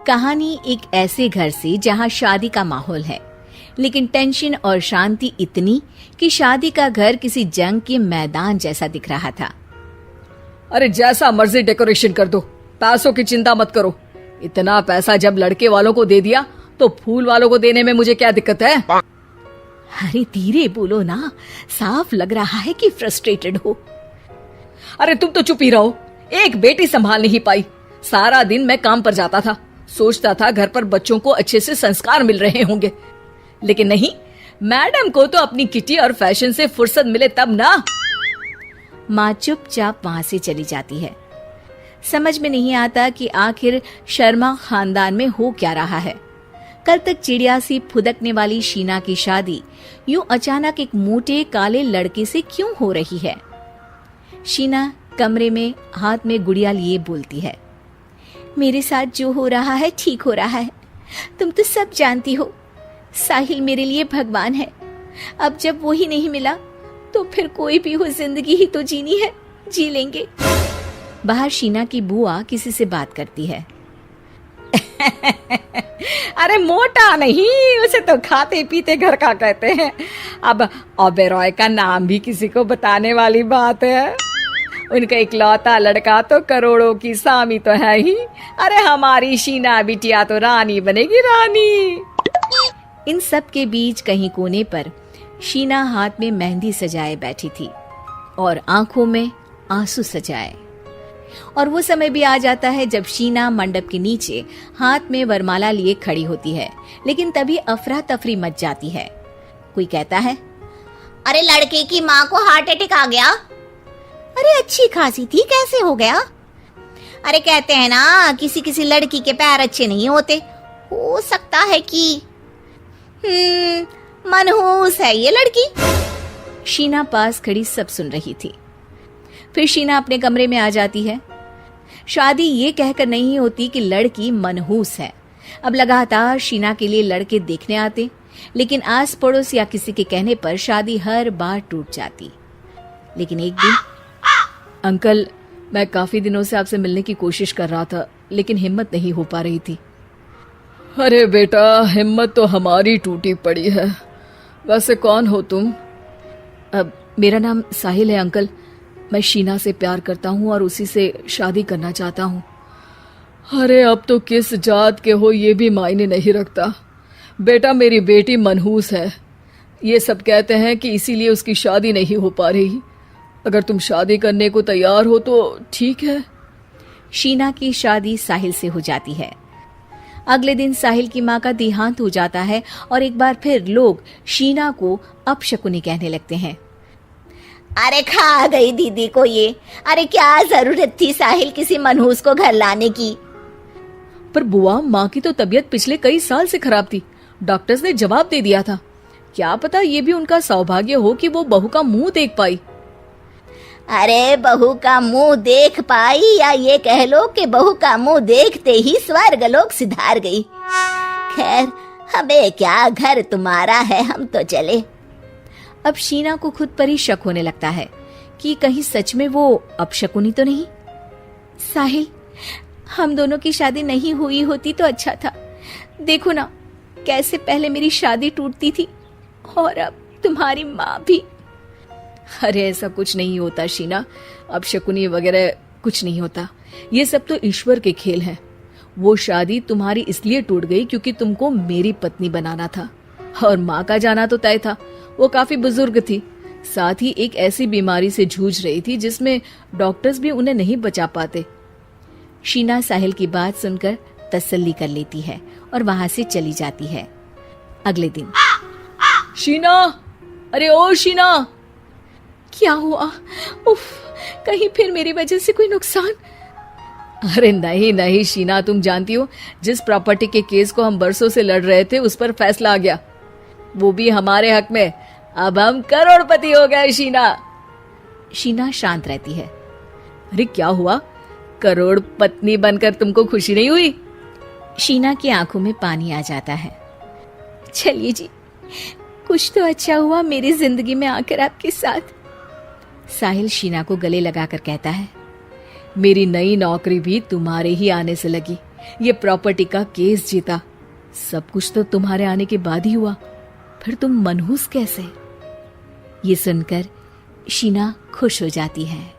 कहानी एक ऐसे घर से जहां शादी का माहौल है, लेकिन टेंशन और शांति इतनी कि शादी का घर किसी जंग के मैदान जैसा दिख रहा था। अरे जैसा मर्जी डेकोरेशन कर दो, पैसों की चिंता मत करो। इतना पैसा जब लड़के वालों को दे दिया तो फूल वालों को देने में मुझे क्या दिक्कत है? अरे धीरे बोलो ना, साफ लग रहा है कि फ्रस्ट्रेटेड हो। अरे तुम तो चुप ही रहो, एक बेटी संभाल नहीं पाई। सारा दिन मैं काम पर जाता था, सोचता था घर पर बच्चों को अच्छे से संस्कार मिल रहे होंगे, लेकिन नहीं, मैडम को तो अपनी किटी और फैशन से फुर्सत मिले तब ना। माँ चुपचाप वहां से चली जाती है। समझ में नहीं आता कि आखिर शर्मा खानदान में हो क्या रहा है। कल तक चिड़िया सी फुदकने वाली शीना की शादी यूं अचानक एक मोटे काले लड़के से क्यों हो रही है? शीना कमरे में हाथ में गुड़िया लिए बोलती है, मेरे साथ जो हो रहा है ठीक हो रहा है। तुम तो सब जानती हो, साहिल मेरे लिए भगवान है। अब जब वो ही नहीं मिला तो फिर कोई भी हो, जिंदगी ही तो जीनी है, जी लेंगे। बाहर शीना की बुआ किसी से बात करती है। अरे मोटा नहीं, उसे तो खाते पीते घर का कहते हैं। अब ओबेरॉय का नाम भी किसी को बताने वाली बात है। उनका इकलौता लड़का तो करोड़ों की सामी तो है ही। अरे हमारी शीना बिटिया तो रानी बनेगी, रानी। इन सब के बीच कहीं कोने पर शीना हाथ में मेहंदी सजाए बैठी थी और आंखों में आंसू सजाए। और वो समय भी आ जाता है जब शीना मंडप के नीचे हाथ में वरमाला लिए खड़ी होती है, लेकिन तभी अफरा तफरी मच जाती है। कोई कहता है, अरे लड़के की माँ को हार्ट अटैक आ गया। अरे अच्छी खासी थी, कैसे हो गया? अरे कहते हैं ना, किसी किसी लड़की के पैर अच्छे नहीं होते, हो सकता है कि मनहूस है ये लड़की। शीना पास खड़ी सब सुन रही थी। फिर शीना अपने कमरे में आ जाती है। शादी ये कहकर नहीं होती कि लड़की मनहूस है। अब लगातार शीना के लिए लड़के देखने आते, लेकिन आस पड़ोस या किसी के कहने पर शादी हर बार टूट जाती। लेकिन एक दिन, अंकल, मैं काफी दिनों से आपसे मिलने की कोशिश कर रहा था, लेकिन हिम्मत नहीं हो पा रही थी। अरे बेटा, हिम्मत तो हमारी टूटी पड़ी है। वैसे कौन हो तुम? अब मेरा नाम साहिल है अंकल। मैं शीना से प्यार करता हूँ और उसी से शादी करना चाहता हूँ। अरे अब तो किस जात के हो ये भी मायने नहीं रखता। बेटा, मेरी बेटी मनहूस है, ये सब कहते हैं कि इसीलिए उसकी शादी नहीं हो पा रही। अगर तुम शादी करने को तैयार हो तो ठीक है। शीना की शादी साहिल से हो जाती है। अगले दिन साहिल की माँ का देहांत हो जाता है और एक बार फिर लोग शीना को अपशकुनी कहने लगते हैं। अरे खा गई दीदी को ये। अरे क्या जरूरत थी साहिल किसी मनहूस को घर लाने की? पर बुआ, माँ की तो तबीयत पिछले कई साल से खराब थी। डॉक्टर्स ने जवाब दे दिया था। क्या पता ये भी उनका सौभाग्य हो कि वो बहू का मुंह देख पाई। अरे बहू का मुंह देख पाई, या ये कह लो कि बहू का मुंह देखते ही स्वर्ग लोक सिधार गई। खैर, हमें क्या, घर तुम्हारा है, हम तो चले। अब शीना को खुद पर ही शक होने लगता है कि कहीं सच में वो अपशकुनी तो नहीं। साहिल, हम दोनों की शादी नहीं हुई होती तो अच्छा था। देखो ना, कैसे पहले मेरी शादी टूटती थी और अब तुम्हारी माँ भी। अरे ऐसा कुछ नहीं होता शीना, अपशकुनी वगैरह कुछ नहीं होता। ये सब तो ईश्वर के खेल हैं। वो शादी तुम्हारी इसलिए टूट गई क्योंकि तुमको मेरी पत्नी बनाना था, और माँ का जाना तो तय था। वो काफी बुजुर्ग थी, साथ ही एक ऐसी बीमारी से जूझ रही थी जिसमें डॉक्टर्स भी उन्हें नहीं बचा पाते। शीना साहिल की बात सुनकर तसल्ली कर लेती है और वहां से चली जाती है। अगले दिन, शीना, अरे ओ शीना। क्या हुआ? उफ, कहीं फिर मेरी वजह से कोई नुकसान? अरे नहीं नहीं शीना, तुम जानती हो, जिस प्रॉपर्टी के केस को हम बरसों से लड़ रहे थे उस पर फैसला आ गया, वो भी हमारे हक में। अब हम करोड़पति हो गए शीना। शीना शांत रहती है। अरे क्या हुआ? करोड़ पत्नी बनकर तुमको खुशी नहीं हुई? शीना की आंखों में पानी आ जाता है। चलिए जी, कुछ तो अच्छा हुआ मेरी जिंदगी में आकर आपके साथ। साहिल शीना को गले लगाकर कहता है, मेरी नई नौकरी भी तुम्हारे ही आने से लगी। ये प्रॉपर्टी का केस जीता। सब कुछ तो तुम्हारे आने के बाद ही हुआ, फिर तुम मनहूस कैसे? ये सुनकर शीना खुश हो जाती है।